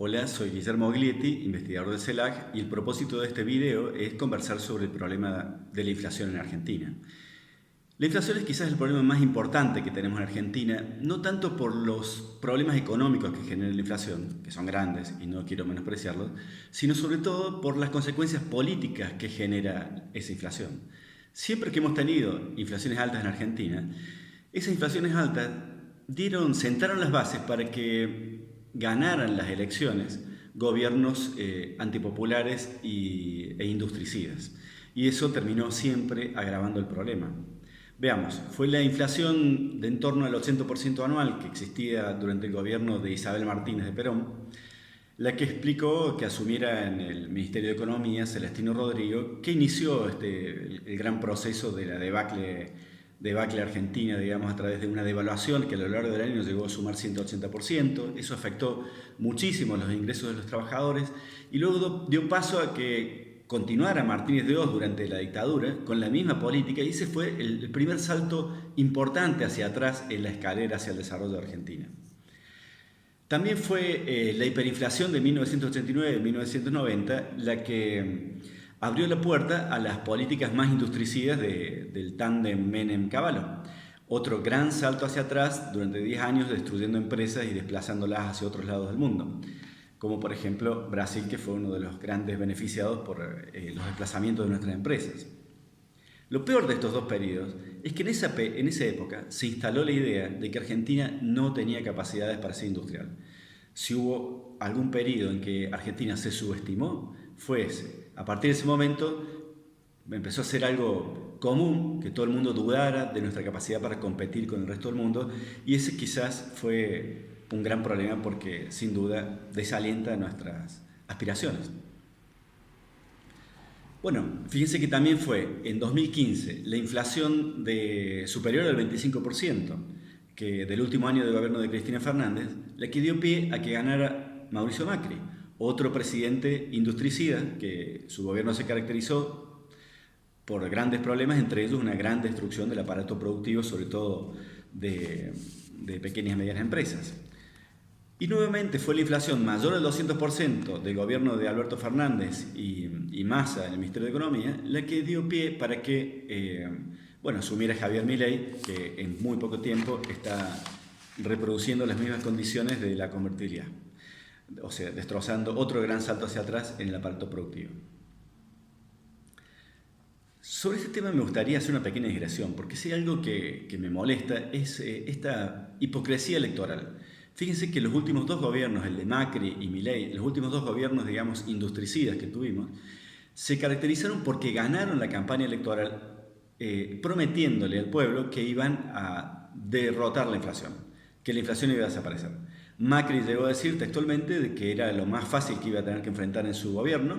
Hola, soy Guillermo Glietti, investigador del CELAC, y el propósito de este video es conversar sobre el problema de la inflación en Argentina. La inflación es quizás el problema más importante que tenemos en Argentina, no tanto por los problemas económicos que genera la inflación, que son grandes y no quiero menospreciarlos, sino sobre todo por las consecuencias políticas que genera esa inflación. Siempre que hemos tenido inflaciones altas en Argentina, esas inflaciones altas sentaron las bases para que ganaran las elecciones gobiernos antipopulares e industricidas. Y eso terminó siempre agravando el problema. Veamos, fue la inflación de en torno al 80% anual que existía durante el gobierno de Isabel Martínez de Perón, la que explicó que asumiera en el Ministerio de Economía Celestino Rodrigo, que inició el gran proceso de la debacle argentina, digamos, a través de una devaluación que a lo largo del año llegó a sumar 180%. Eso afectó muchísimo los ingresos de los trabajadores y luego dio paso a que continuara Martínez de Hoz durante la dictadura con la misma política, y ese fue el primer salto importante hacia atrás en la escalera hacia el desarrollo de Argentina. También fue la hiperinflación de 1989-1990 la que abrió la puerta a las políticas más industricidas del tándem Menem-Cavallo. Otro gran salto hacia atrás durante 10 años, destruyendo empresas y desplazándolas hacia otros lados del mundo, como por ejemplo Brasil, que fue uno de los grandes beneficiados por los desplazamientos de nuestras empresas. Lo peor de estos dos periodos es que en esa época se instaló la idea de que Argentina no tenía capacidades para ser industrial. Si hubo algún periodo en que Argentina se subestimó, fue ese. A partir de ese momento empezó a ser algo común que todo el mundo dudara de nuestra capacidad para competir con el resto del mundo, y ese quizás fue un gran problema porque sin duda desalienta nuestras aspiraciones. Bueno, fíjense que también fue en 2015 la inflación superior al 25%, que del último año de gobierno de Cristina Fernández, la que dio pie a que ganara Mauricio Macri, otro presidente industricida, que su gobierno se caracterizó por grandes problemas, entre ellos una gran destrucción del aparato productivo, sobre todo de pequeñas y medianas empresas. Y nuevamente fue la inflación mayor al 200% del gobierno de Alberto Fernández y Massa en el Ministerio de Economía la que dio pie para que asumiera Javier Milei, que en muy poco tiempo está reproduciendo las mismas condiciones de la convertibilidad, o sea, destrozando otro gran salto hacia atrás en el aparato productivo. Sobre este tema me gustaría hacer una pequeña digresión, porque si hay algo que me molesta es esta hipocresía electoral. Fíjense que los últimos dos gobiernos, el de Macri y Milei, los últimos dos gobiernos, digamos, industricidas que tuvimos, se caracterizaron porque ganaron la campaña electoral prometiéndole al pueblo que iban a derrotar la inflación, que la inflación iba a desaparecer. Macri llegó a decir textualmente de que era lo más fácil que iba a tener que enfrentar en su gobierno.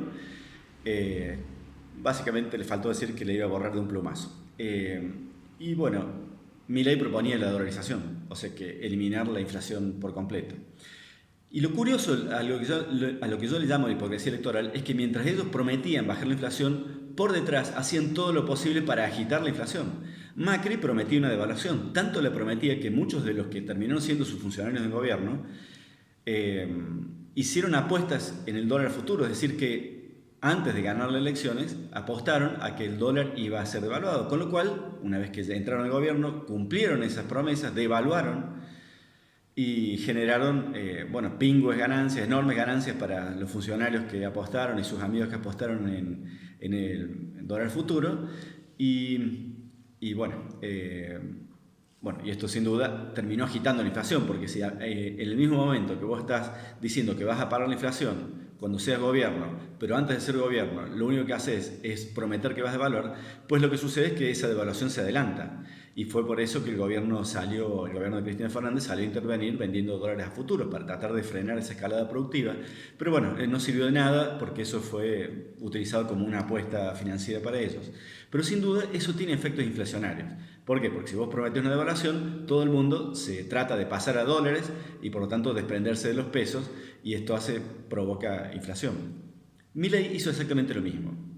Básicamente le faltó decir que le iba a borrar de un plumazo. Y bueno, Milei proponía la dolarización, o sea que eliminar la inflación por completo. Y lo curioso a lo que yo le llamo la hipocresía electoral es que mientras ellos prometían bajar la inflación, por detrás hacían todo lo posible para agitar la inflación. Macri prometía una devaluación, tanto le prometía que muchos de los que terminaron siendo sus funcionarios del gobierno hicieron apuestas en el dólar futuro, es decir, que antes de ganar las elecciones, apostaron a que el dólar iba a ser devaluado, con lo cual, una vez que ya entraron al gobierno, cumplieron esas promesas, devaluaron y generaron pingües ganancias, enormes ganancias para los funcionarios que apostaron y sus amigos que apostaron en el dólar futuro. Y esto sin duda terminó agitando la inflación, porque si en el mismo momento que vos estás diciendo que vas a parar la inflación cuando seas gobierno, pero antes de ser gobierno lo único que haces es prometer que vas a devaluar, pues lo que sucede es que esa devaluación se adelanta. Y fue por eso que el gobierno de Cristina Fernández salió a intervenir vendiendo dólares a futuro para tratar de frenar esa escalada productiva. Pero bueno, no sirvió de nada porque eso fue utilizado como una apuesta financiera para ellos. Pero sin duda eso tiene efectos inflacionarios. ¿Por qué? Porque si vos prometés una devaluación, todo el mundo se trata de pasar a dólares y por lo tanto desprenderse de los pesos, y esto provoca inflación. Milei hizo exactamente lo mismo.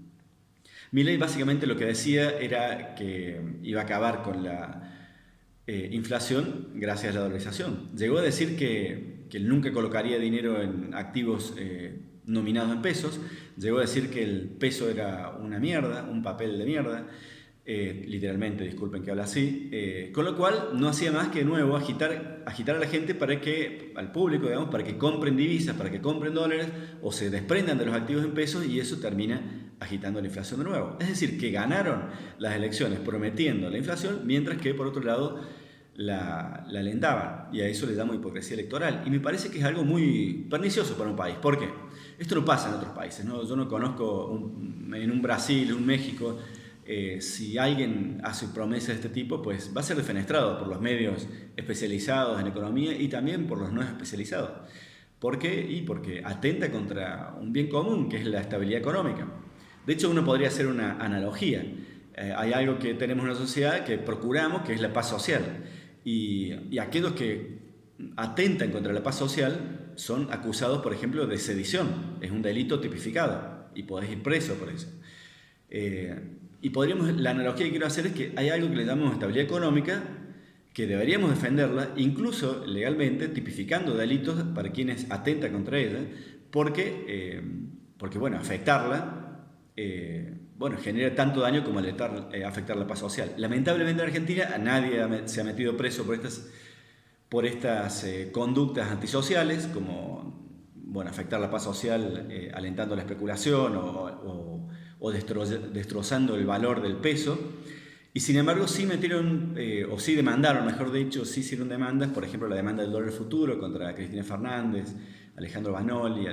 Milei básicamente lo que decía era que iba a acabar con la inflación gracias a la dolarización. Llegó a decir que que él nunca colocaría dinero en activos nominados en pesos, llegó a decir que el peso era una mierda, un papel de mierda, literalmente, disculpen que habla así, con lo cual no hacía más que de nuevo agitar a la gente para que, al público, digamos, para que compren divisas, para que compren dólares o se desprendan de los activos en pesos, y eso termina agitando la inflación de nuevo. Es decir, que ganaron las elecciones prometiendo la inflación, mientras que por otro lado la alentaban, y a eso le damos hipocresía electoral, y me parece que es algo muy pernicioso para un país. ¿Por qué? Esto no pasa en otros países, ¿no? Yo no conozco en un Brasil, un México, si alguien hace promesas de este tipo, pues va a ser defenestrado por los medios especializados en economía y también por los no especializados. ¿Por qué? Y porque atenta contra un bien común, que es la estabilidad económica. De hecho, uno podría hacer una analogía. Hay algo que tenemos en la sociedad que procuramos, que es la paz social. Y aquellos que atentan contra la paz social son acusados, por ejemplo, de sedición. Es un delito tipificado y podés ir preso por eso. Y la analogía que quiero hacer es que hay algo que le llamamos estabilidad económica, que deberíamos defenderla, incluso legalmente, tipificando delitos para quienes atentan contra ella, porque bueno, afectarla genera tanto daño como afectar la paz social. Lamentablemente en Argentina nadie se ha metido preso por estas conductas antisociales, como afectar la paz social alentando la especulación o destrozando el valor del peso. Y sin embargo sí sí demandaron, mejor dicho, sí hicieron demandas, por ejemplo la demanda del dólar futuro contra Cristina Fernández, Alejandro Banol y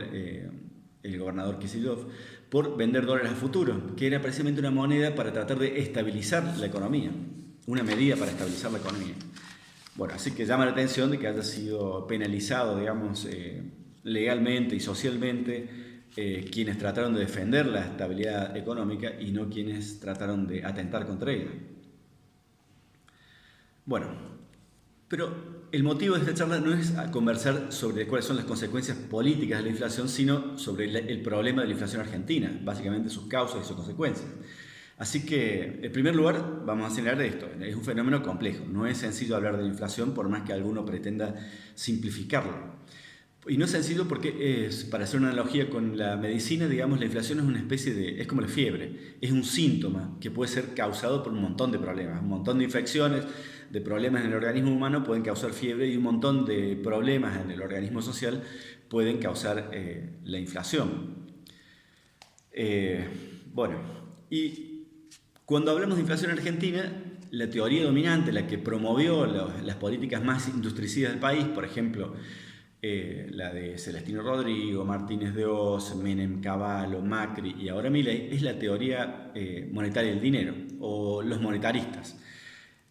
el gobernador Kicillof, por vender dólares a futuro, que era precisamente una moneda para tratar de estabilizar la economía, una medida para estabilizar la economía. Bueno, así que llama la atención de que haya sido penalizado, digamos, legalmente y socialmente quienes trataron de defender la estabilidad económica y no quienes trataron de atentar contra ella. Bueno, pero el motivo de esta charla no es conversar sobre cuáles son las consecuencias políticas de la inflación, sino sobre el problema de la inflación argentina, básicamente sus causas y sus consecuencias. Así que, en primer lugar, vamos a señalar esto. Es un fenómeno complejo. No es sencillo hablar de la inflación por más que alguno pretenda simplificarlo. Y no es sencillo porque, para hacer una analogía con la medicina, digamos, la inflación es una especie es como la fiebre. Es un síntoma que puede ser causado por un montón de problemas. Un montón de infecciones, de problemas en el organismo humano pueden causar fiebre, y un montón de problemas en el organismo social pueden causar la inflación. Y cuando hablamos de inflación argentina, la teoría dominante, la que promovió las políticas más industricidas del país, por ejemplo, la de Celestino Rodrigo, Martínez de Oz, Menem, Cavallo, Macri y ahora Milei, es la teoría monetaria del dinero, o los monetaristas.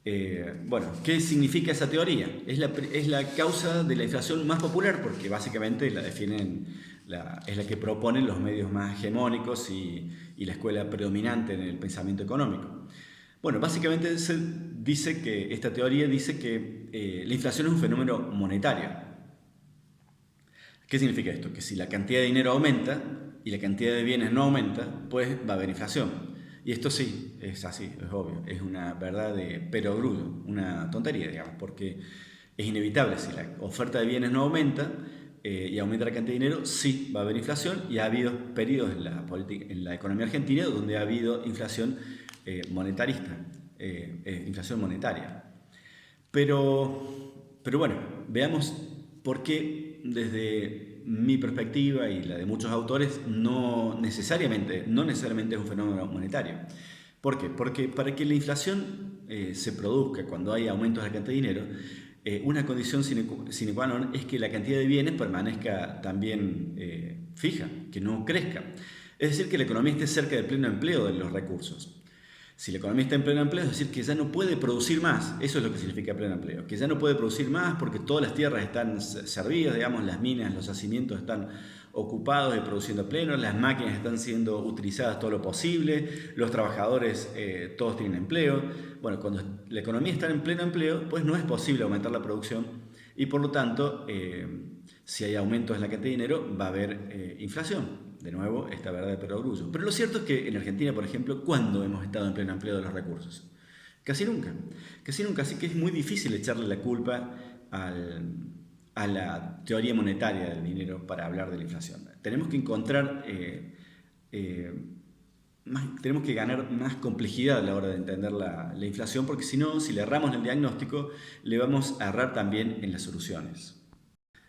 ¿Qué significa esa teoría? Es la causa de la inflación más popular, porque básicamente la definen, es la que proponen los medios más hegemónicos y la escuela predominante en el pensamiento económico. Bueno, básicamente esta teoría dice que la inflación es un fenómeno monetario. ¿Qué significa esto? Que si la cantidad de dinero aumenta y la cantidad de bienes no aumenta, pues va a haber inflación. Y esto sí, es así, es obvio, es una verdad de perogrullo, una tontería, digamos, porque es inevitable. Si la oferta de bienes no aumenta y aumenta la cantidad de dinero, sí va a haber inflación, y ha habido periodos en la economía argentina donde ha habido inflación monetarista, inflación monetaria. Pero bueno, veamos por qué desde mi perspectiva y la de muchos autores no necesariamente es un fenómeno monetario. ¿Por qué? Porque para que la inflación se produzca cuando hay aumentos de la cantidad de dinero, una condición sine qua non es que la cantidad de bienes permanezca también fija, que no crezca. Es decir, que la economía esté cerca del pleno empleo de los recursos. Si la economía está en pleno empleo, es decir, que ya no puede producir más. Eso es lo que significa pleno empleo. Que ya no puede producir más porque todas las tierras están servidas, digamos, las minas, los yacimientos están ocupados y produciendo pleno, las máquinas están siendo utilizadas todo lo posible, los trabajadores todos tienen empleo. Bueno, cuando la economía está en pleno empleo, pues no es posible aumentar la producción, y por lo tanto, si hay aumentos en la cantidad de dinero, va a haber inflación. De nuevo, esta verdad de perogrullo. Pero lo cierto es que en Argentina, por ejemplo, ¿cuándo hemos estado en pleno empleo de los recursos? Casi nunca. Casi nunca. Así que es muy difícil echarle la culpa a a la teoría monetaria del dinero para hablar de la inflación. Tenemos que encontrar, tenemos que ganar más complejidad a la hora de entender la inflación, porque si no, si le erramos en el diagnóstico, le vamos a errar también en las soluciones.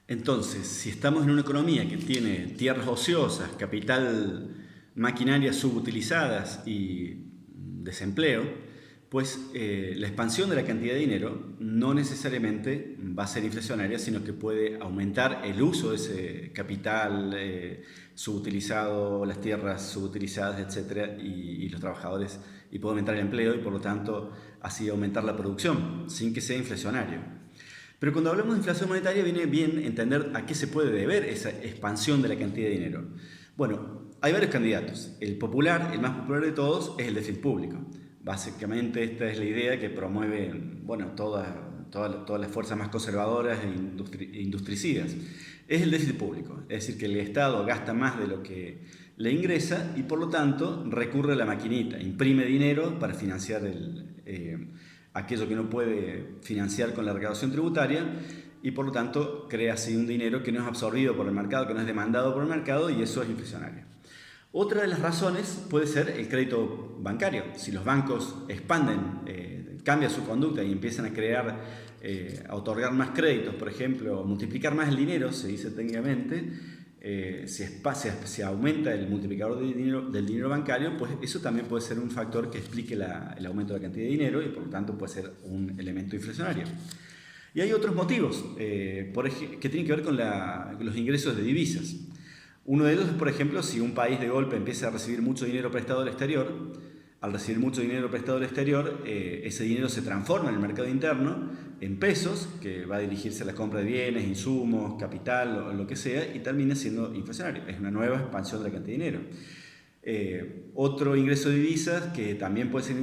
Entonces, si estamos en una economía que tiene tierras ociosas, capital, maquinarias subutilizadas y desempleo, pues la expansión de la cantidad de dinero no necesariamente va a ser inflacionaria, sino que puede aumentar el uso de ese capital subutilizado, las tierras subutilizadas, etc., y los trabajadores, y puede aumentar el empleo y por lo tanto así aumentar la producción sin que sea inflacionario. Pero cuando hablamos de inflación monetaria viene bien entender a qué se puede deber esa expansión de la cantidad de dinero. Bueno, hay varios candidatos. El popular, el más popular de todos, es el déficit público. Básicamente esta es la idea que promueven todas las fuerzas más conservadoras e industricidas. Es el déficit público, es decir, que el Estado gasta más de lo que le ingresa y por lo tanto recurre a la maquinita, imprime dinero para financiar aquello que no puede financiar con la recaudación tributaria y por lo tanto crea así un dinero que no es absorbido por el mercado, que no es demandado por el mercado y eso es inflacionario. Otra de las razones puede ser el crédito bancario. Si los bancos expanden, cambian su conducta y empiezan a otorgar más créditos, por ejemplo, multiplicar más el dinero, se dice técnicamente, si aumenta el multiplicador del dinero bancario, pues eso también puede ser un factor que explique el aumento de la cantidad de dinero y por lo tanto puede ser un elemento inflacionario. Y hay otros motivos que tienen que ver con los ingresos de divisas. Uno de ellos es, por ejemplo, si un país de golpe empieza a recibir mucho dinero prestado del exterior, al recibir mucho dinero prestado del exterior, ese dinero se transforma en el mercado interno en pesos, que va a dirigirse a la compra de bienes, insumos, capital o lo que sea, y termina siendo inflacionario. Es una nueva expansión de la cantidad de dinero. Otro ingreso de divisas que también puede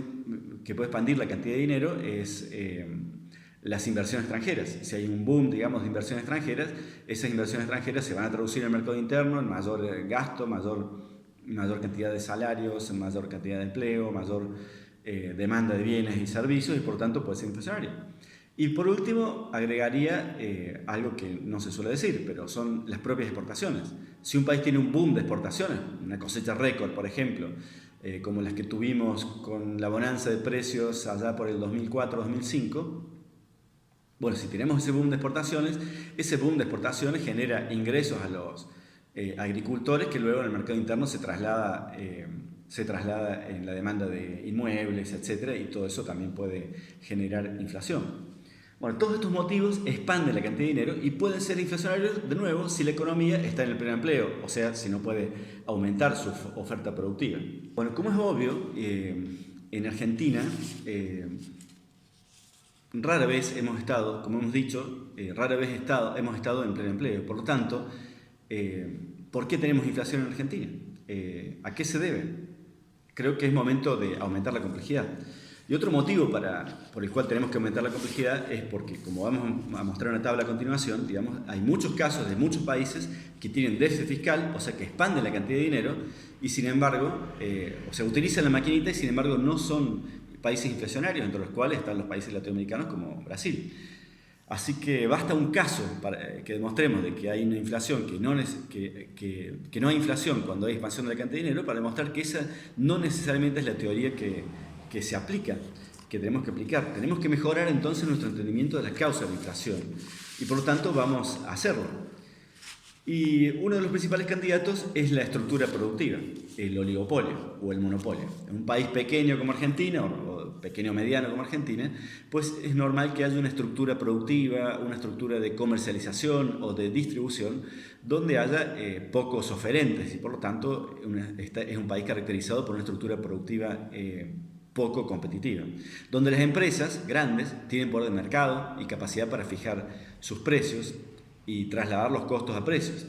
expandir la cantidad de dinero es las inversiones extranjeras. Si hay un boom, digamos, de inversiones extranjeras, esas inversiones extranjeras se van a traducir en el mercado interno en mayor gasto, mayor cantidad de salarios, mayor cantidad de empleo, mayor demanda de bienes y servicios y por lo tanto puede ser inflacionario. Y por último, agregaría algo que no se suele decir, pero son las propias exportaciones. Si un país tiene un boom de exportaciones, una cosecha récord, por ejemplo, como las que tuvimos con la bonanza de precios allá por el 2004-2005, bueno, si tenemos ese boom de exportaciones, ese boom de exportaciones genera ingresos a los agricultores que luego en el mercado interno se traslada en la demanda de inmuebles, etc. Y todo eso también puede generar inflación. Bueno, todos estos motivos expanden la cantidad de dinero y pueden ser inflacionarios de nuevo si la economía está en el pleno empleo, o sea, si no puede aumentar su oferta productiva. Bueno, como es obvio, en Argentina rara vez hemos estado, como hemos dicho, hemos estado en pleno empleo. Por lo tanto, ¿por qué tenemos inflación en Argentina? ¿A qué se debe? Creo que es momento de aumentar la complejidad. Y otro motivo por el cual tenemos que aumentar la complejidad es porque, como vamos a mostrar en una tabla a continuación, digamos, hay muchos casos de muchos países que tienen déficit fiscal, o sea, que expanden la cantidad de dinero, y sin embargo, utilizan la maquinita y sin embargo no son países inflacionarios, entre los cuales están los países latinoamericanos como Brasil. Así que basta un caso para que demostremos de que hay una inflación, que no hay inflación cuando hay expansión de la cantidad de dinero, para demostrar que esa no necesariamente es la teoría que se aplica, que tenemos que aplicar. Tenemos que mejorar entonces nuestro entendimiento de las causas de la inflación y por lo tanto vamos a hacerlo. Y uno de los principales candidatos es la estructura productiva, el oligopolio o el monopolio. En un país pequeño como Argentina, o pequeño o mediano como Argentina, pues es normal que haya una estructura productiva, una estructura de comercialización o de distribución, donde haya pocos oferentes y por lo tanto es un país caracterizado por una estructura productiva poco competitiva, donde las empresas grandes tienen poder de mercado y capacidad para fijar sus precios y trasladar los costos a precios.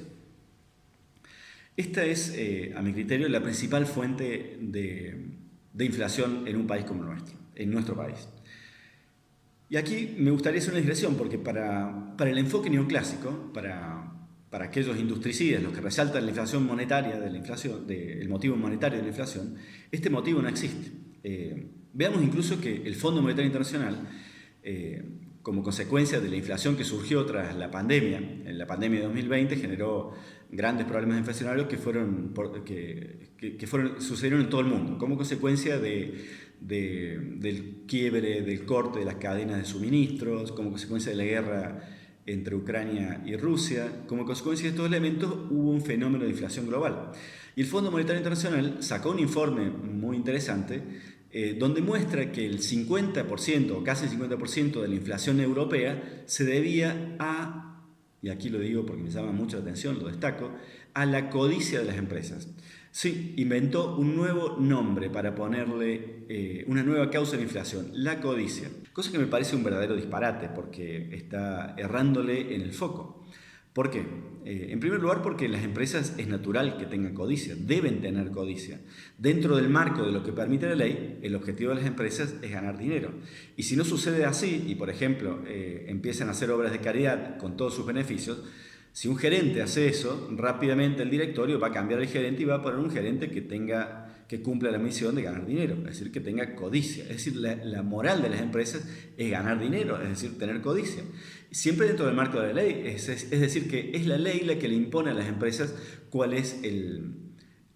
Esta es, a mi criterio, la principal fuente de inflación en un país como en nuestro país. Y aquí me gustaría hacer una digresión, porque para el enfoque neoclásico, para aquellos industricidas, los que resaltan la inflación monetaria el motivo monetario de la inflación, este motivo no existe. Veamos incluso que el Fondo Monetario Internacional como consecuencia de la inflación que surgió tras la pandemia. En la pandemia de 2020 generó grandes problemas inflacionarios que sucedieron en todo el mundo, como consecuencia del quiebre, del corte de las cadenas de suministros, como consecuencia de la guerra entre Ucrania y Rusia. Como consecuencia de estos elementos hubo un fenómeno de inflación global. Y el Fondo Monetario Internacional sacó un informe muy interesante donde muestra que el 50% o casi el 50% de la inflación europea se debía a, y aquí lo digo porque me llama mucho la atención, lo destaco, a la codicia de las empresas. Sí, inventó un nuevo nombre para ponerle una nueva causa de inflación, la codicia. Cosa que me parece un verdadero disparate porque está errándole en el foco. ¿Por qué? En primer lugar, porque las empresas es natural que tengan codicia, deben tener codicia. Dentro del marco de lo que permite la ley, el objetivo de las empresas es ganar dinero. Y si no sucede así, y por ejemplo empiezan a hacer obras de caridad con todos sus beneficios, si un gerente hace eso, rápidamente el directorio va a cambiar el gerente y va a poner un gerente que cumpla la misión de ganar dinero, es decir, que tenga codicia. Es decir, la moral de las empresas es ganar dinero, es decir, tener codicia. Siempre dentro del marco de la ley, es decir, que es la ley la que le impone a las empresas cuál es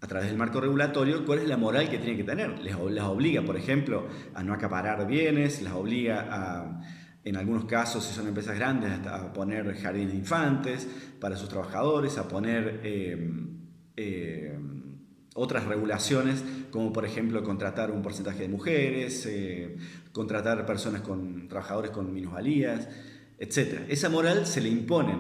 a través del marco regulatorio, cuál es la moral que tienen que tener. Las obliga, por ejemplo, a no acaparar bienes, las obliga a, en algunos casos, si son empresas grandes, a poner jardines de infantes para sus trabajadores, a poner otras regulaciones, como por ejemplo contratar un porcentaje de mujeres, contratar trabajadores con minusvalías, etc. Esa moral se le impone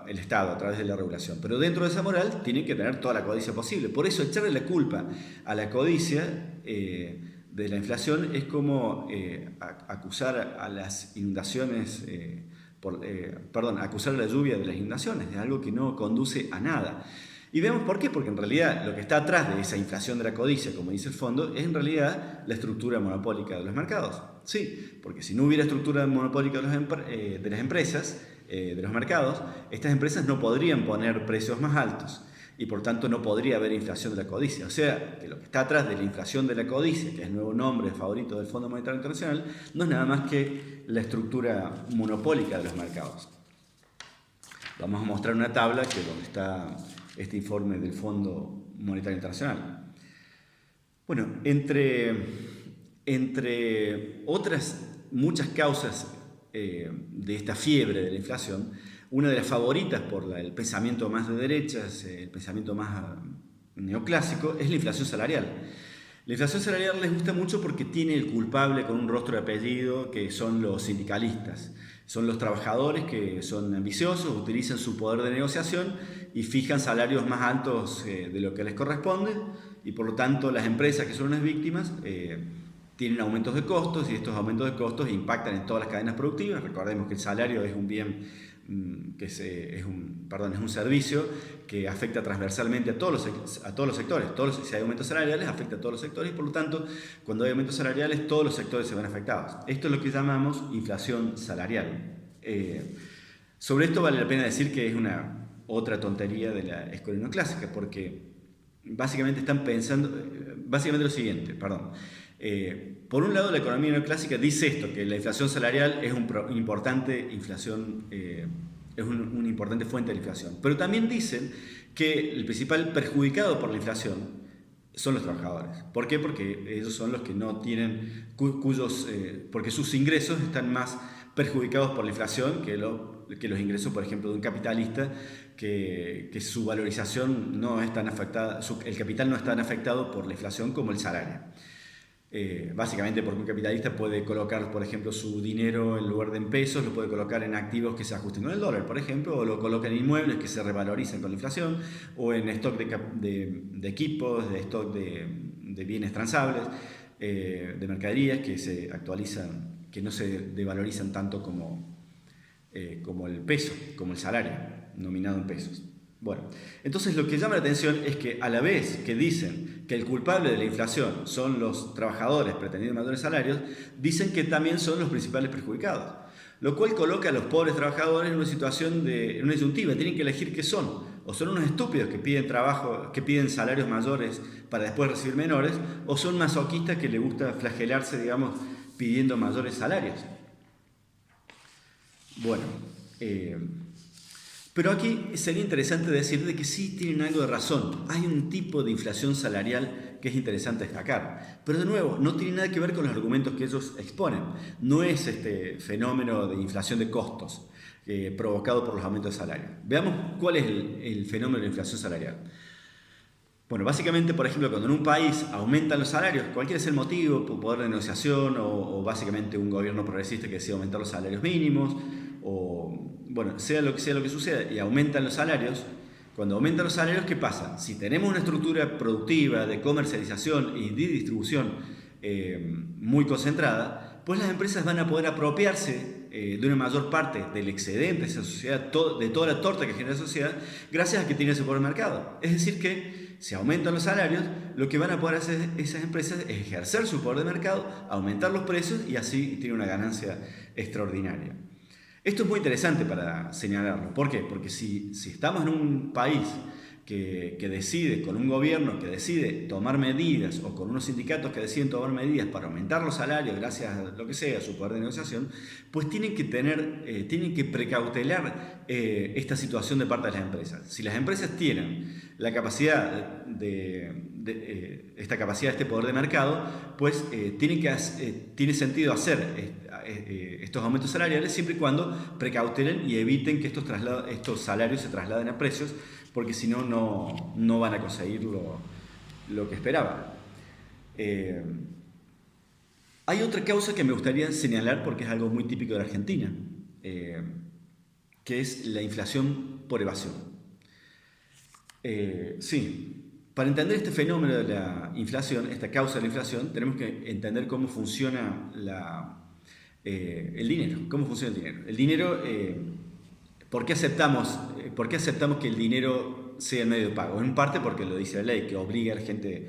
el Estado a través de la regulación, pero dentro de esa moral tienen que tener toda la codicia posible. Por eso echarle la culpa a la codicia de la inflación es como acusar a las inundaciones, acusar a la lluvia de las inundaciones, es algo que no conduce a nada. Y vemos por qué, porque en realidad lo que está atrás de esa inflación de la codicia, como dice el fondo, es en realidad la estructura monopólica de los mercados. Sí, porque si no hubiera estructura monopólica de las empresas, de los mercados, estas empresas no podrían poner precios más altos y por tanto no podría haber inflación de la codicia. O sea, que lo que está atrás de la inflación de la codicia, que es el nuevo nombre favorito del Fondo Monetario Internacional, no es nada más que la estructura monopólica de los mercados. Vamos a mostrar una tabla donde está este informe del Fondo Monetario Internacional. Bueno, entre otras muchas causas de esta fiebre de la inflación, una de las favoritas por el pensamiento más de derechas, el pensamiento más neoclásico, es la inflación salarial. La inflación salarial les gusta mucho porque tiene el culpable con un rostro y apellido, que son los sindicalistas. Son los trabajadores que son ambiciosos, utilizan su poder de negociación y fijan salarios más altos de lo que les corresponde, y por lo tanto las empresas que son las víctimas tienen aumentos de costos, y estos aumentos de costos impactan en todas las cadenas productivas. Recordemos que el salario es un bien, es un servicio que afecta transversalmente a todos los sectores. Si hay aumentos salariales, afecta a todos los sectores, y por lo tanto, cuando hay aumentos salariales, todos los sectores se ven afectados. Esto es lo que llamamos inflación salarial. Sobre esto vale la pena decir que es otra tontería de la escuela neoclásica, porque básicamente están pensando, lo siguiente, por un lado, la economía neoclásica dice esto, que la inflación salarial es una importante fuente de la inflación. Pero también dicen que el principal perjudicado por la inflación son los trabajadores. ¿Por qué? Porque ellos son los que no tienen, porque sus ingresos están más perjudicados por la inflación que los ingresos, por ejemplo, de un capitalista, que su valorización no es tan afectada, el capital no es tan afectado por la inflación como el salario. Básicamente porque un capitalista puede colocar, por ejemplo, su dinero en lugar de en pesos, lo puede colocar en activos que se ajusten con el dólar, por ejemplo, o lo coloca en inmuebles que se revalorizan con la inflación, o en stock de equipos, de stock de bienes transables, de mercaderías que se actualizan, que no se devalorizan tanto como el peso, como el salario, nominado en pesos. Bueno, entonces lo que llama la atención es que a la vez que dicen que el culpable de la inflación son los trabajadores pretendiendo mayores salarios, dicen que también son los principales perjudicados, lo cual coloca a los pobres trabajadores en una situación en una disyuntiva. Tienen que elegir qué son: o son unos estúpidos que piden salarios mayores para después recibir menores, o son masoquistas que les gusta flagelarse, pidiendo mayores salarios. Bueno, eh, pero aquí sería interesante decir de que sí tienen algo de razón. Hay un tipo de inflación salarial que es interesante destacar. Pero de nuevo, no tiene nada que ver con los argumentos que ellos exponen. No es este fenómeno de inflación de costos provocado por los aumentos de salario. Veamos cuál es el fenómeno de inflación salarial. Bueno, básicamente, por ejemplo, cuando en un país aumentan los salarios, cualquiera sea el motivo, por poder de negociación o básicamente un gobierno progresista que decide aumentar los salarios mínimos, o bueno, sea lo que suceda, y aumentan los salarios, cuando aumentan los salarios, ¿qué pasa? Si tenemos una estructura productiva de comercialización y de distribución muy concentrada, pues las empresas van a poder apropiarse de una mayor parte del excedente de esa sociedad, de toda la torta que genera la sociedad, gracias a que tiene ese poder de mercado. Es decir que si aumentan los salarios, lo que van a poder hacer esas empresas es ejercer su poder de mercado, aumentar los precios y así tiene una ganancia extraordinaria. Esto es muy interesante para señalarlo. ¿Por qué? Porque si estamos en un país que decide, con un gobierno que decide tomar medidas o con unos sindicatos que deciden tomar medidas para aumentar los salarios gracias a lo que sea, su poder de negociación, pues tienen que precautelar esta situación de parte de las empresas. Si las empresas tienen la capacidad esta capacidad, este poder de mercado, pues tiene sentido hacer estos aumentos salariales siempre y cuando precautelen y eviten que estos salarios se trasladen a precios, porque si no, no van a conseguir lo que esperaban. Hay otra causa que me gustaría señalar porque es algo muy típico de la Argentina, que es la inflación por evasión. Para entender este fenómeno de la inflación, esta causa de la inflación, tenemos que entender cómo funciona el dinero. ¿Cómo funciona el dinero? El dinero, ¿por qué aceptamos que el dinero sea el medio de pago? En parte porque lo dice la ley, que obliga a la gente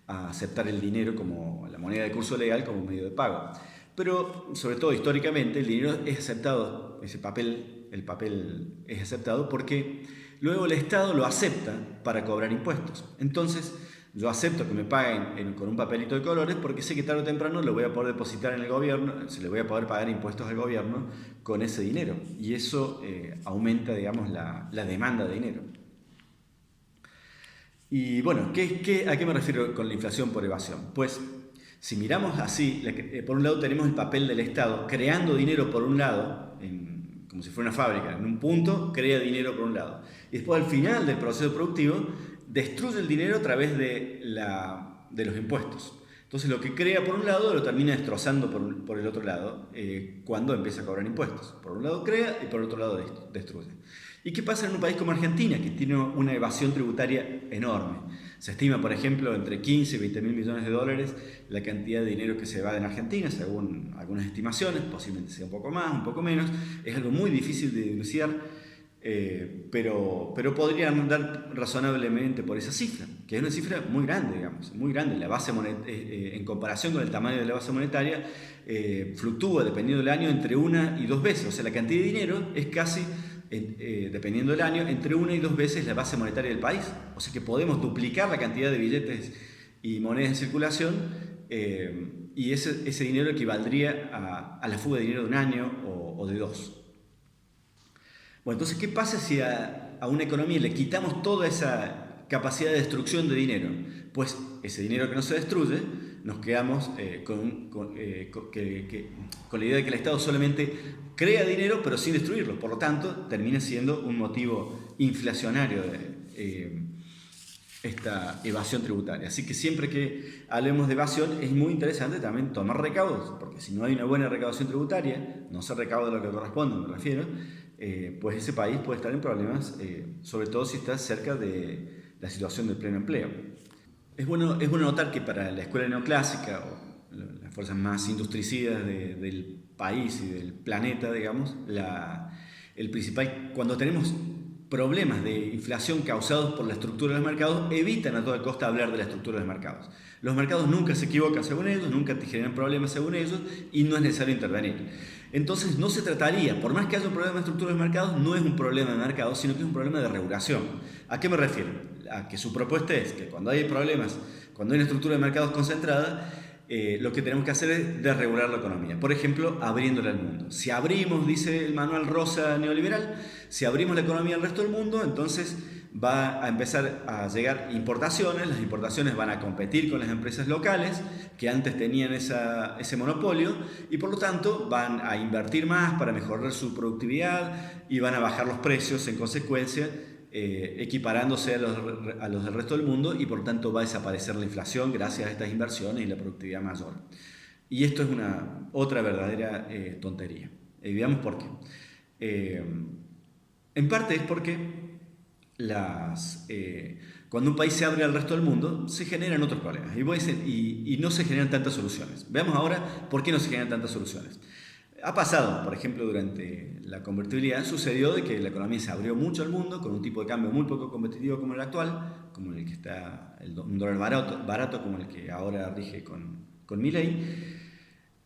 a aceptar el dinero como la moneda de curso legal como medio de pago. Pero, sobre todo históricamente, el dinero es aceptado, el papel es aceptado porque luego el Estado lo acepta para cobrar impuestos. Entonces, yo acepto que me paguen con un papelito de colores porque sé que tarde o temprano lo voy a poder depositar en el gobierno, se le voy a poder pagar impuestos al gobierno con ese dinero. Y eso aumenta, digamos, la demanda de dinero. Y bueno, ¿a qué me refiero con la inflación por evasión? Pues, si miramos así, por un lado tenemos el papel del Estado creando dinero por un lado, como si fuera una fábrica, en un punto crea dinero por un lado. Y después al final del proceso productivo destruye el dinero a través de los impuestos. Entonces lo que crea por un lado lo termina destrozando por el otro lado cuando empieza a cobrar impuestos. Por un lado crea y por el otro lado destruye. ¿Y qué pasa en un país como Argentina, que tiene una evasión tributaria enorme? Se estima, por ejemplo, entre 15 y 20 mil millones de dólares la cantidad de dinero que se evade en Argentina, según algunas estimaciones, posiblemente sea un poco más, un poco menos. Es algo muy difícil de dilucidar, pero podrían andar razonablemente por esa cifra, que es una cifra muy grande, digamos, muy grande. La base en comparación con el tamaño de la base monetaria, fluctúa, dependiendo del año, entre 1 y 2 veces. O sea, la cantidad de dinero es casi, dependiendo del año, entre 1 y 2 veces la base monetaria del país. O sea que podemos duplicar la cantidad de billetes y monedas en circulación y ese dinero equivaldría a la fuga de dinero de un año o de 2. Bueno, entonces, ¿qué pasa si a una economía le quitamos toda esa capacidad de destrucción de dinero? Pues ese dinero que no se destruye, nos quedamos con la idea de que el Estado solamente crea dinero pero sin destruirlo. Por lo tanto, termina siendo un motivo inflacionario de esta evasión tributaria. Así que siempre que hablemos de evasión es muy interesante también tomar recaudos, porque si no hay una buena recaudación tributaria, no se recauda lo que corresponde, me refiero, pues ese país puede estar en problemas, sobre todo si está cerca de la situación del pleno empleo. Es bueno notar que para la escuela neoclásica, o las fuerzas más industricidas del país y del planeta, digamos, cuando tenemos problemas de inflación causados por la estructura de los mercados, evitan a toda costa hablar de la estructura de los mercados. Los mercados nunca se equivocan según ellos, nunca te generan problemas según ellos y no es necesario intervenir. Entonces no se trataría, por más que haya un problema de estructura de los mercados, no es un problema de mercado, sino que es un problema de regulación. ¿A qué me refiero? A que su propuesta es que cuando hay problemas, cuando hay una estructura de mercados concentrada, lo que tenemos que hacer es desregular la economía. Por ejemplo, abriéndola al mundo. Si abrimos, dice el manual Rosa neoliberal, si abrimos la economía al resto del mundo, entonces va a empezar a llegar importaciones, las importaciones van a competir con las empresas locales que antes tenían ese monopolio y por lo tanto van a invertir más para mejorar su productividad y van a bajar los precios en consecuencia, equiparándose a los del resto del mundo y por lo tanto va a desaparecer la inflación gracias a estas inversiones y la productividad mayor. Y esto es otra verdadera tontería. Y veamos por qué. En parte es porque cuando un país se abre al resto del mundo, se generan otros problemas y no se generan tantas soluciones. Veamos ahora por qué no se generan tantas soluciones. Ha pasado, por ejemplo, durante la convertibilidad, sucedió de que la economía se abrió mucho al mundo con un tipo de cambio muy poco competitivo como el actual, como el que está, un dólar barato como el que ahora rige con Milei.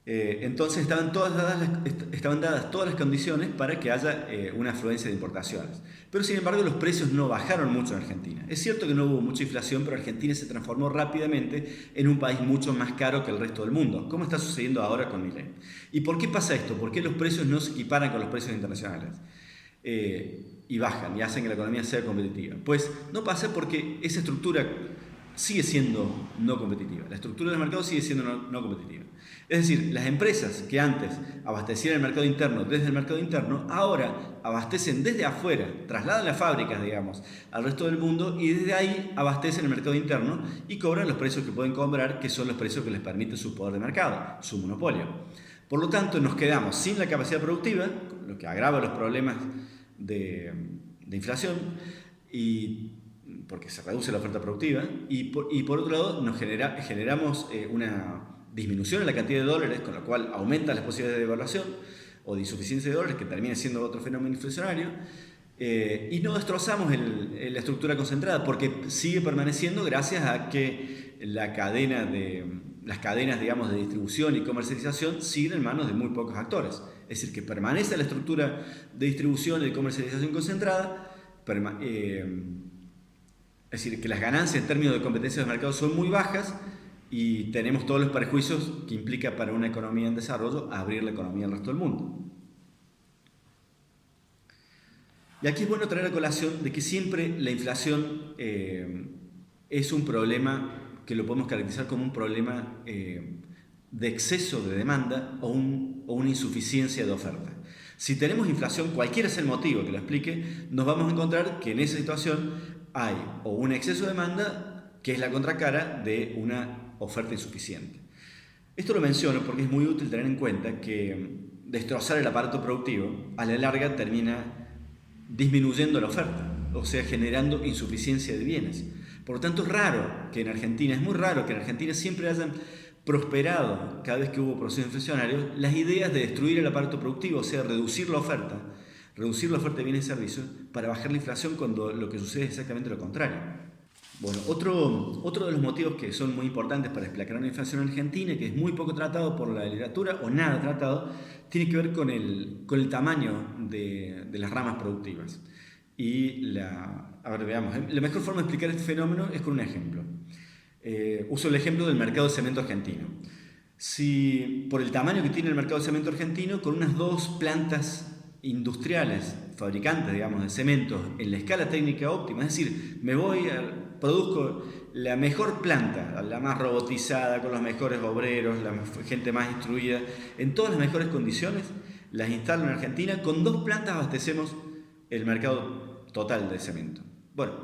Entonces estaban dadas todas las condiciones para que haya una afluencia de importaciones. Pero sin embargo los precios no bajaron mucho en Argentina. Es cierto que no hubo mucha inflación, pero Argentina se transformó rápidamente en un país mucho más caro que el resto del mundo, como está sucediendo ahora con Milei. ¿Y por qué pasa esto? ¿Por qué los precios no se equiparan con los precios internacionales? Y bajan y hacen que la economía sea competitiva. Pues no pasa porque esa estructura sigue siendo no competitiva. La estructura del mercado sigue siendo no competitiva. Es decir, las empresas que antes abastecían el mercado interno desde el mercado interno, ahora abastecen desde afuera, trasladan las fábricas, digamos, al resto del mundo y desde ahí abastecen el mercado interno y cobran los precios que pueden cobrar, que son los precios que les permite su poder de mercado, su monopolio. Por lo tanto, nos quedamos sin la capacidad productiva, lo que agrava los problemas de inflación, porque se reduce la oferta productiva, y por otro lado generamos una disminución en la cantidad de dólares, con lo cual aumenta las posibilidades de devaluación o de insuficiencia de dólares, que termina siendo otro fenómeno inflacionario, y no destrozamos la estructura concentrada, porque sigue permaneciendo gracias a que las cadenas, digamos, de distribución y comercialización siguen en manos de muy pocos actores. Es decir, que permanece la estructura de distribución y de comercialización concentrada, es decir, que las ganancias en términos de competencia de mercado son muy bajas y tenemos todos los prejuicios que implica para una economía en desarrollo abrir la economía al resto del mundo. Y aquí es bueno traer a colación de que siempre la inflación es un problema que lo podemos caracterizar como un problema de exceso de demanda o una insuficiencia de oferta. Si tenemos inflación, cualquiera sea el motivo que lo explique, nos vamos a encontrar que en esa situación hay o un exceso de demanda que es la contracara de una oferta insuficiente. Esto lo menciono porque es muy útil tener en cuenta que destrozar el aparato productivo a la larga termina disminuyendo la oferta, o sea, generando insuficiencia de bienes. Por lo tanto, es muy raro que en Argentina siempre hayan prosperado, cada vez que hubo procesos inflacionarios, las ideas de destruir el aparato productivo, o sea, reducir la oferta de bienes y servicios para bajar la inflación, cuando lo que sucede es exactamente lo contrario. Bueno, otro de los motivos que son muy importantes para explicar una inflación en Argentina, que es muy poco tratado por la literatura o nada tratado, tiene que ver con el tamaño de las ramas productivas. A ver, veamos, la mejor forma de explicar este fenómeno es con un ejemplo. Uso el ejemplo del mercado de cemento argentino. Si por el tamaño que tiene el mercado de cemento argentino, con unas 2 plantas industriales, fabricantes, digamos, de cementos en la escala técnica óptima, es decir, produzco la mejor planta, la más robotizada, con los mejores obreros, la gente más instruida, en todas las mejores condiciones, las instalo en Argentina. Con 2 plantas abastecemos el mercado total de cemento. Bueno,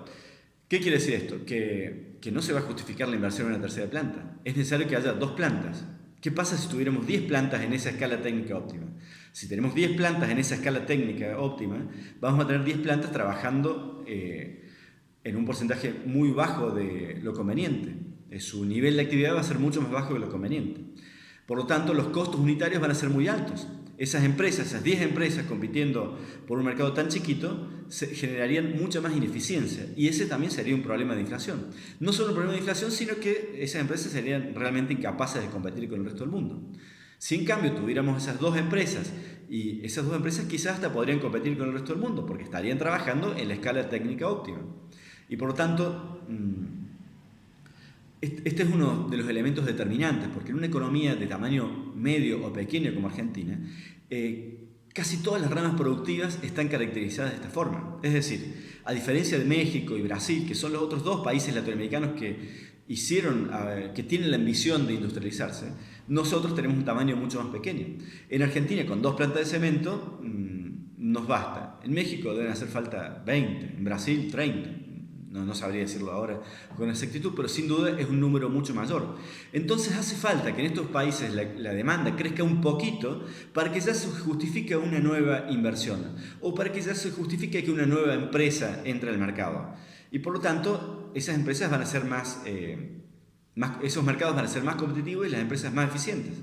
¿qué quiere decir esto? Que no se va a justificar la inversión en una tercera planta. Es necesario que haya 2 plantas. ¿Qué pasa si tuviéramos 10 plantas en esa escala técnica óptima? Si tenemos 10 plantas en esa escala técnica óptima, vamos a tener 10 plantas trabajando en un porcentaje muy bajo de lo conveniente. Su nivel de actividad va a ser mucho más bajo que lo conveniente. Por lo tanto, los costos unitarios van a ser muy altos. Esas 10 empresas compitiendo por un mercado tan chiquito, generarían mucha más ineficiencia, y ese también sería un problema de inflación. No solo un problema de inflación, sino que esas empresas serían realmente incapaces de competir con el resto del mundo. Si en cambio tuviéramos esas 2 empresas, y esas 2 empresas quizás hasta podrían competir con el resto del mundo, porque estarían trabajando en la escala técnica óptima. Y por lo tanto, Este es uno de los elementos determinantes, porque en una economía de tamaño medio o pequeño como Argentina, casi todas las ramas productivas están caracterizadas de esta forma. Es decir, a diferencia de México y Brasil, que son los otros dos países latinoamericanos que tienen la ambición de industrializarse, nosotros tenemos un tamaño mucho más pequeño. En Argentina, con 2 plantas de cemento, nos basta. En México deben hacer falta 20, en Brasil 30. No sabría decirlo ahora con exactitud, pero sin duda es un número mucho mayor. Entonces hace falta que en estos países la demanda crezca un poquito para que ya se justifique una nueva inversión o para que ya se justifique que una nueva empresa entre al mercado. Y por lo tanto, esas empresas van a ser esos mercados van a ser más competitivos y las empresas más eficientes.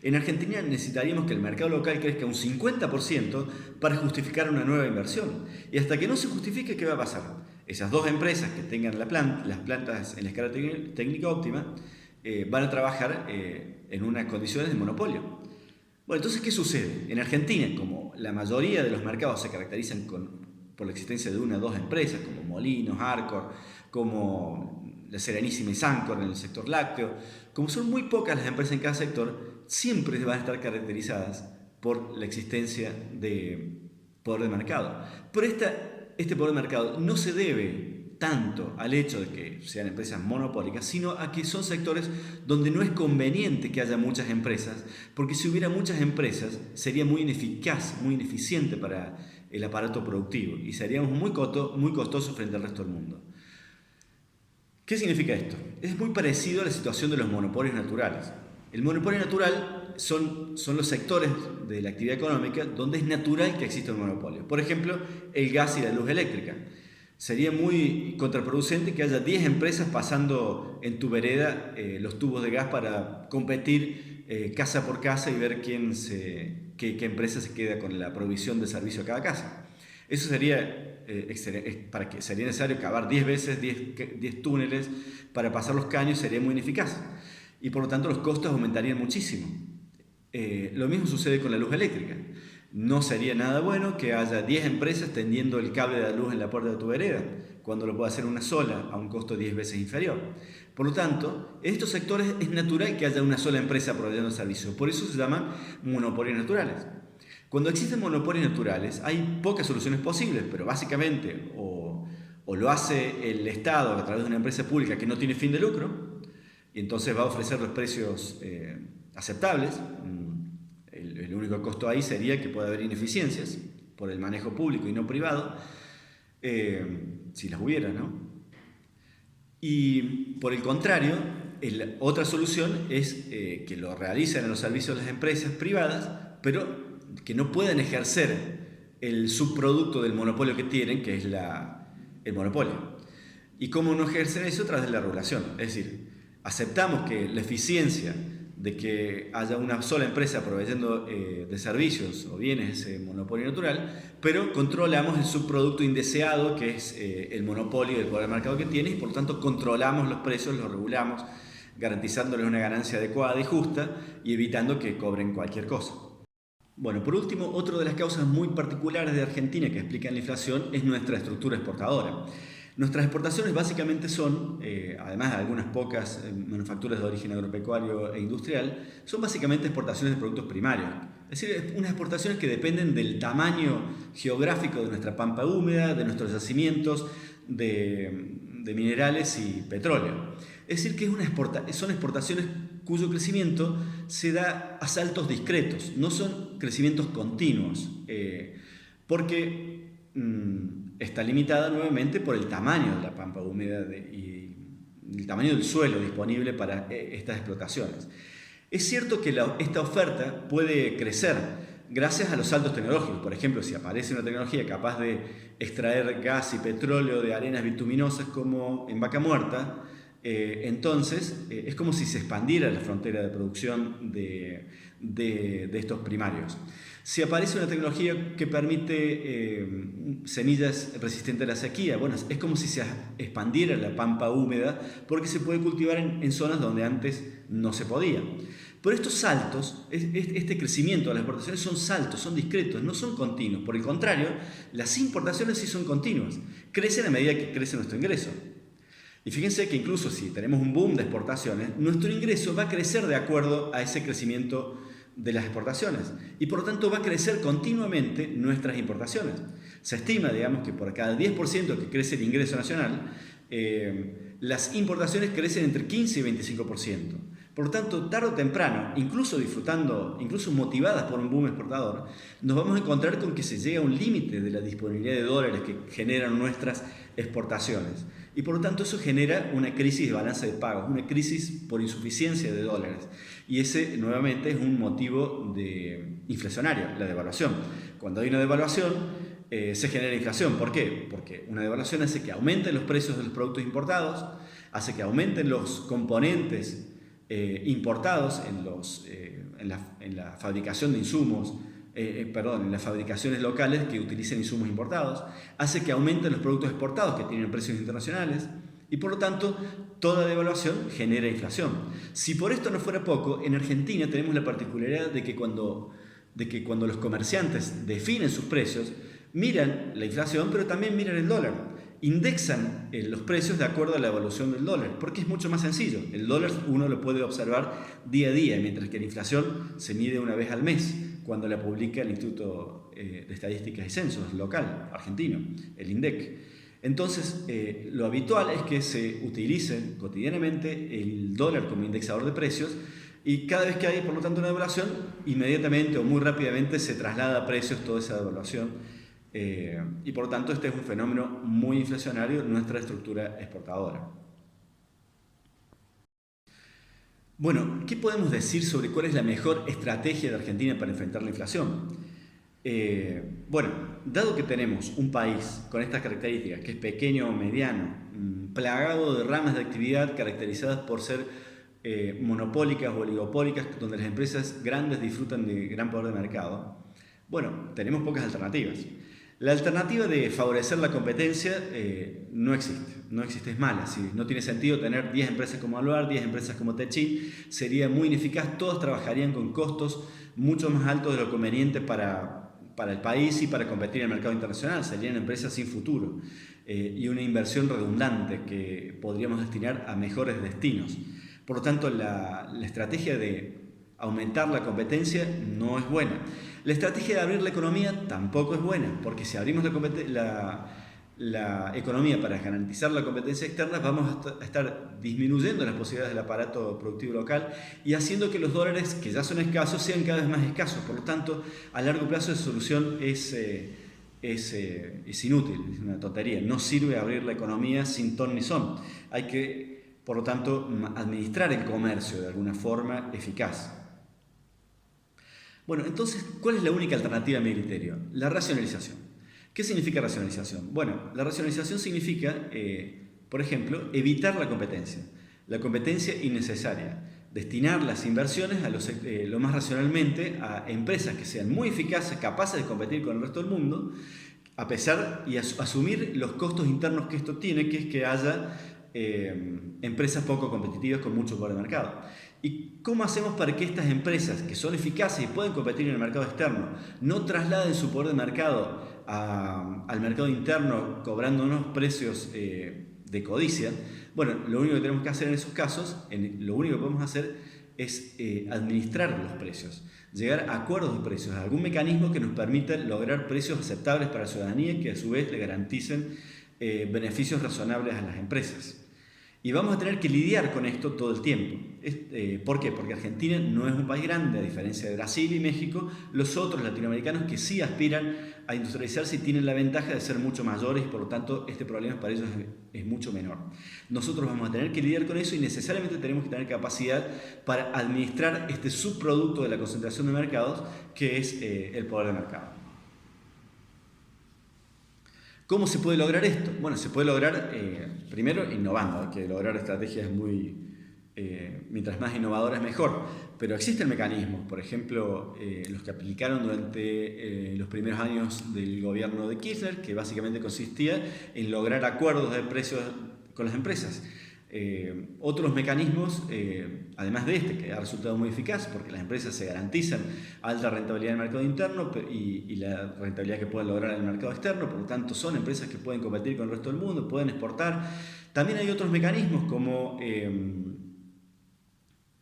En Argentina necesitaríamos que el mercado local crezca un 50% para justificar una nueva inversión. Y hasta que no se justifique, ¿qué va a pasar? Esas 2 empresas que tengan las plantas en la escala técnica óptima van a trabajar en unas condiciones de monopolio. Bueno, entonces, ¿qué sucede? En Argentina, como la mayoría de los mercados se caracterizan por la existencia de 1 o 2 empresas, como Molinos, Arcor, como la Serenísima y Sancor en el sector lácteo, como son muy pocas las empresas en cada sector, siempre van a estar caracterizadas por la existencia de poder de mercado. Pero este poder de mercado no se debe tanto al hecho de que sean empresas monopólicas, sino a que son sectores donde no es conveniente que haya muchas empresas, porque si hubiera muchas empresas sería muy ineficaz, muy ineficiente para el aparato productivo y seríamos muy costosos frente al resto del mundo. ¿Qué significa esto? Es muy parecido a la situación de los monopolios naturales. El monopolio natural son los sectores de la actividad económica donde es natural que exista un monopolio. Por ejemplo, el gas y la luz eléctrica. Sería muy contraproducente que haya 10 empresas pasando en tu vereda los tubos de gas para competir casa por casa y ver qué empresa se queda con la provisión de servicio a cada casa. Eso sería sería necesario cavar 10 veces 10 túneles para pasar los caños, sería muy ineficaz. Y por lo tanto los costos aumentarían muchísimo. Lo mismo sucede con la luz eléctrica. No sería nada bueno que haya 10 empresas tendiendo el cable de la luz en la puerta de tu vereda, cuando lo puede hacer una sola a un costo 10 veces inferior. Por lo tanto, en estos sectores es natural que haya una sola empresa proveyendo servicios. Por eso se llaman monopolios naturales. Cuando existen monopolios naturales hay pocas soluciones posibles, pero básicamente o lo hace el Estado a través de una empresa pública que no tiene fin de lucro, y entonces va a ofrecer los precios aceptables. El único costo ahí sería que pueda haber ineficiencias por el manejo público y no privado, si las hubiera, ¿no? Y por el contrario, otra solución es que lo realicen en los servicios las empresas privadas, pero que no puedan ejercer el subproducto del monopolio que tienen, que es el monopolio. ¿Y cómo no ejercen eso? A través de la regulación. Es decir, aceptamos que la eficiencia de que haya una sola empresa proveyendo de servicios o bienes ese monopolio natural, pero controlamos el subproducto indeseado que es el monopolio del poder de mercado que tiene y por lo tanto controlamos los precios, los regulamos, garantizándoles una ganancia adecuada y justa y evitando que cobren cualquier cosa. Bueno, por último, otra de las causas muy particulares de Argentina que explican la inflación es nuestra estructura exportadora. Nuestras exportaciones básicamente son, además de algunas pocas manufacturas de origen agropecuario e industrial, son básicamente exportaciones de productos primarios. Es decir, unas exportaciones que dependen del tamaño geográfico de nuestra pampa húmeda, de nuestros yacimientos, de minerales y petróleo. Es decir, que son exportaciones cuyo crecimiento se da a saltos discretos, no son crecimientos continuos, porque está limitada nuevamente por el tamaño de la pampa húmeda y el tamaño del suelo disponible para estas explotaciones. Es cierto que esta oferta puede crecer gracias a los saltos tecnológicos. Por ejemplo, si aparece una tecnología capaz de extraer gas y petróleo de arenas bituminosas como en Vaca Muerta, entonces es como si se expandiera la frontera de producción de estos primarios. Si aparece una tecnología que permite semillas resistentes a la sequía, bueno, es como si se expandiera la pampa húmeda porque se puede cultivar en zonas donde antes no se podía. Pero estos saltos, este crecimiento de las exportaciones son saltos, son discretos, no son continuos. Por el contrario, las importaciones sí son continuas, crecen a medida que crece nuestro ingreso. Y fíjense que incluso si tenemos un boom de exportaciones, nuestro ingreso va a crecer de acuerdo a ese crecimiento de las exportaciones y por lo tanto va a crecer continuamente nuestras importaciones. Se estima, digamos, que por cada 10% que crece el ingreso nacional, las importaciones crecen entre 15 y 25%. Por lo tanto, tarde o temprano, incluso motivadas por un boom exportador, nos vamos a encontrar con que se llega a un límite de la disponibilidad de dólares que generan nuestras exportaciones. Y por lo tanto eso genera una crisis de balanza de pagos, una crisis por insuficiencia de dólares. Y ese nuevamente es un motivo inflacionario, la devaluación. Cuando hay una devaluación se genera inflación. ¿Por qué? Porque una devaluación hace que aumenten los precios de los productos importados, hace que aumenten los componentes importados en la fabricación de insumos, en las fabricaciones locales que utilicen insumos importados, hace que aumenten los productos exportados que tienen precios internacionales y por lo tanto toda devaluación genera inflación. Si por esto no fuera poco, en Argentina tenemos la particularidad de que cuando los comerciantes definen sus precios, miran la inflación pero también miran el dólar. Indexan los precios de acuerdo a la evolución del dólar, porque es mucho más sencillo. El dólar uno lo puede observar día a día, mientras que la inflación se mide una vez al mes, cuando la publica el Instituto de Estadísticas y Censos local, argentino, el INDEC. Entonces, lo habitual es que se utilice cotidianamente el dólar como indexador de precios y cada vez que hay, por lo tanto, una devaluación, inmediatamente o muy rápidamente se traslada a precios toda esa devaluación. Y por lo tanto este es un fenómeno muy inflacionario en nuestra estructura exportadora. Bueno, ¿qué podemos decir sobre cuál es la mejor estrategia de Argentina para enfrentar la inflación? Bueno, dado que tenemos un país con estas características, que es pequeño o mediano, plagado de ramas de actividad caracterizadas por ser monopólicas o oligopólicas, donde las empresas grandes disfrutan de gran poder de mercado, bueno, tenemos pocas alternativas. La alternativa de favorecer la competencia no existe, es mala. Si no tiene sentido tener 10 empresas como Aluar, 10 empresas como Techin, sería muy ineficaz, todas trabajarían con costos mucho más altos de lo conveniente para el país y para competir en el mercado internacional, serían empresas sin futuro y una inversión redundante que podríamos destinar a mejores destinos. Por lo tanto, la estrategia de aumentar la competencia no es buena. La estrategia de abrir la economía tampoco es buena, porque si abrimos la economía para garantizar la competencia externa, vamos a estar disminuyendo las posibilidades del aparato productivo local y haciendo que los dólares, que ya son escasos, sean cada vez más escasos. Por lo tanto, a largo plazo esa solución es inútil, es una tontería. No sirve abrir la economía sin ton ni son. Hay que, por lo tanto, administrar el comercio de alguna forma eficaz. Bueno, entonces, ¿cuál es la única alternativa a mi criterio? La racionalización. ¿Qué significa racionalización? Bueno, la racionalización significa, por ejemplo, evitar la competencia innecesaria, destinar las inversiones lo más racionalmente a empresas que sean muy eficaces, capaces de competir con el resto del mundo, a pesar y asumir los costos internos que esto tiene, que es que haya empresas poco competitivas con mucho poder de mercado. ¿Y cómo hacemos para que estas empresas que son eficaces y pueden competir en el mercado externo no trasladen su poder de mercado al mercado interno cobrando unos precios de codicia? Bueno, lo único que tenemos que hacer en esos casos, lo único que podemos hacer es administrar los precios, llegar a acuerdos de precios, a algún mecanismo que nos permita lograr precios aceptables para la ciudadanía y que a su vez le garanticen beneficios razonables a las empresas. Y vamos a tener que lidiar con esto todo el tiempo. ¿Por qué? Porque Argentina no es un país grande, a diferencia de Brasil y México. Los otros latinoamericanos que sí aspiran a industrializarse y tienen la ventaja de ser mucho mayores y por lo tanto este problema para ellos es mucho menor. Nosotros vamos a tener que lidiar con eso y necesariamente tenemos que tener capacidad para administrar este subproducto de la concentración de mercados que es el poder de mercado. ¿Cómo se puede lograr esto? Bueno, se puede lograr primero innovando. Hay que lograr estrategias mientras más innovadoras mejor. Pero existen mecanismos, por ejemplo, los que aplicaron durante los primeros años del gobierno de Kirchner, que básicamente consistía en lograr acuerdos de precios con las empresas. Otros mecanismos, además de este, que ha resultado muy eficaz porque las empresas se garantizan alta rentabilidad en el mercado interno y la rentabilidad que pueden lograr en el mercado externo, por lo tanto son empresas que pueden competir con el resto del mundo, pueden exportar. También hay otros mecanismos como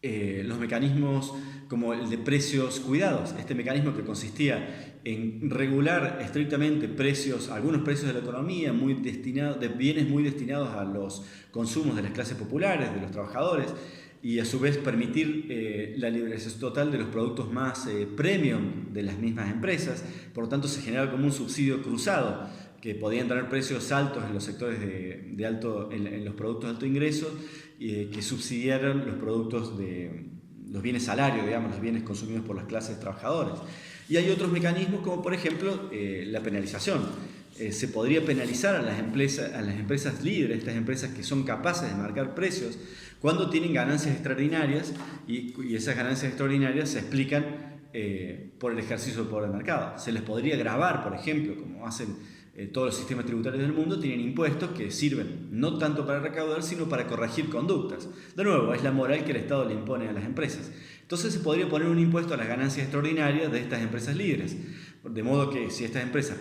los mecanismos como el de precios cuidados, este mecanismo que consistía en regular estrictamente precios, algunos precios de la economía, de bienes muy destinados a los consumos de las clases populares, de los trabajadores, y a su vez permitir la liberalización total de los productos más premium de las mismas empresas. Por lo tanto, se generaba como un subsidio cruzado, que podían tener precios altos en los sectores en los productos de alto ingreso, que subsidiaran los productos de los bienes salarios, digamos, los bienes consumidos por las clases trabajadoras. Y hay otros mecanismos como por ejemplo la penalización. Se podría penalizar a las empresas líderes, estas empresas que son capaces de marcar precios, cuando tienen ganancias extraordinarias y esas ganancias extraordinarias se explican por el ejercicio del poder de mercado. Se les podría gravar, por ejemplo, como hacen todos los sistemas tributarios del mundo, tienen impuestos que sirven no tanto para recaudar, sino para corregir conductas. De nuevo, es la moral que el Estado le impone a las empresas. Entonces se podría poner un impuesto a las ganancias extraordinarias de estas empresas líderes. De modo que si estas empresas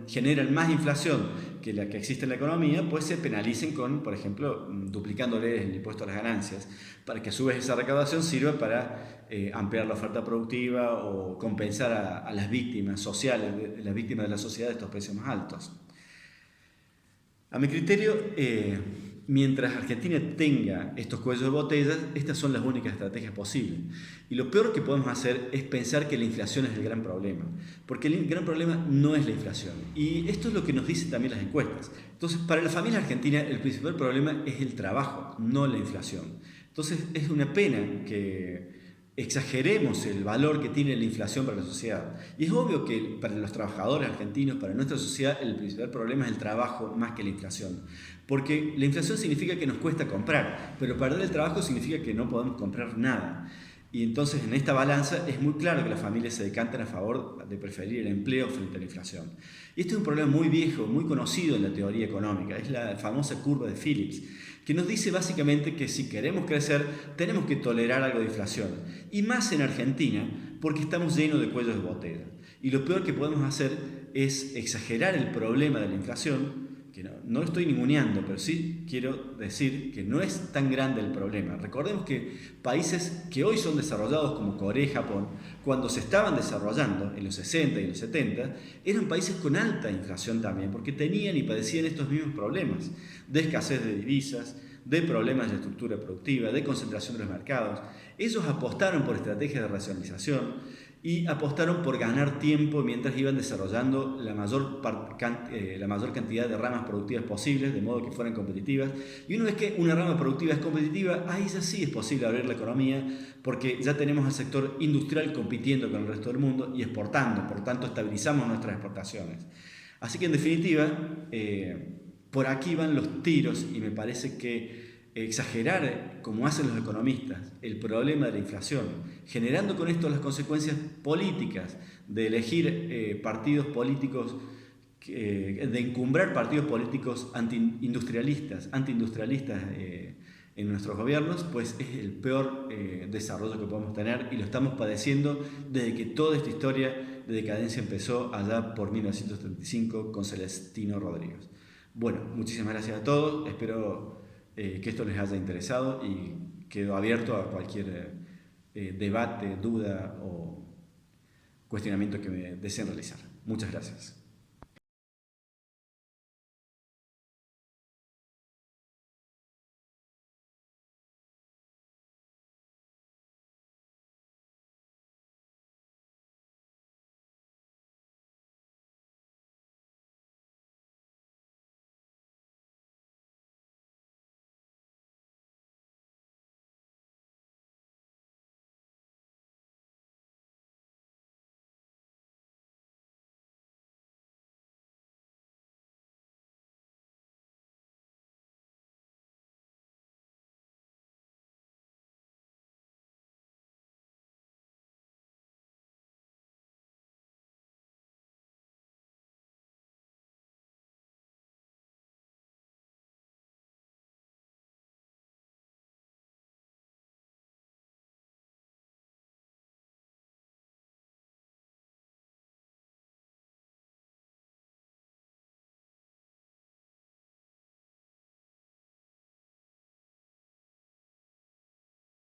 generan más inflación que la que existe en la economía, pues se penalicen con, por ejemplo, duplicándoles el impuesto a las ganancias, para que a su vez esa recaudación sirva para ampliar la oferta productiva o compensar a las víctimas sociales, las víctimas de la sociedad de estos precios más altos. A mi criterio, mientras Argentina tenga estos cuellos de botella, estas son las únicas estrategias posibles. Y lo peor que podemos hacer es pensar que la inflación es el gran problema, porque el gran problema no es la inflación. Y esto es lo que nos dicen también las encuestas. Entonces, para la familia argentina, el principal problema es el trabajo, no la inflación. Entonces, es una pena que exageremos el valor que tiene la inflación para la sociedad. Y es obvio que para los trabajadores argentinos, para nuestra sociedad, el principal problema es el trabajo más que la inflación. Porque la inflación significa que nos cuesta comprar, pero perder el trabajo significa que no podemos comprar nada. Y entonces en esta balanza es muy claro que las familias se decantan a favor de preferir el empleo frente a la inflación. Y este es un problema muy viejo, muy conocido en la teoría económica, es la famosa curva de Phillips, que nos dice básicamente que si queremos crecer tenemos que tolerar algo de inflación. Y más en Argentina, porque estamos llenos de cuellos de botella. Y lo peor que podemos hacer es exagerar el problema de la inflación, que no lo estoy ninguneando, pero sí quiero decir que no es tan grande el problema. Recordemos que países que hoy son desarrollados como Corea y Japón, cuando se estaban desarrollando en los 60 y en los 70, eran países con alta inflación también, porque tenían y padecían estos mismos problemas de escasez de divisas, de problemas de estructura productiva, de concentración de los mercados. Ellos apostaron por estrategias de racionalización y apostaron por ganar tiempo mientras iban desarrollando la mayor cantidad de ramas productivas posibles, de modo que fueran competitivas. Y una vez que una rama productiva es competitiva, ahí ya sí es posible abrir la economía, porque ya tenemos al sector industrial compitiendo con el resto del mundo y exportando, por tanto estabilizamos nuestras exportaciones. Así que en definitiva, por aquí van los tiros y me parece que exagerar, como hacen los economistas, el problema de la inflación, generando con esto las consecuencias políticas de elegir partidos políticos, de encumbrar partidos políticos antiindustrialistas en nuestros gobiernos, pues es el peor desarrollo que podemos tener y lo estamos padeciendo desde que toda esta historia de decadencia empezó allá por 1935 con Celestino Rodríguez. Bueno, muchísimas gracias a todos, espero que esto les haya interesado y quedo abierto a cualquier debate, duda o cuestionamiento que me deseen realizar. Muchas gracias.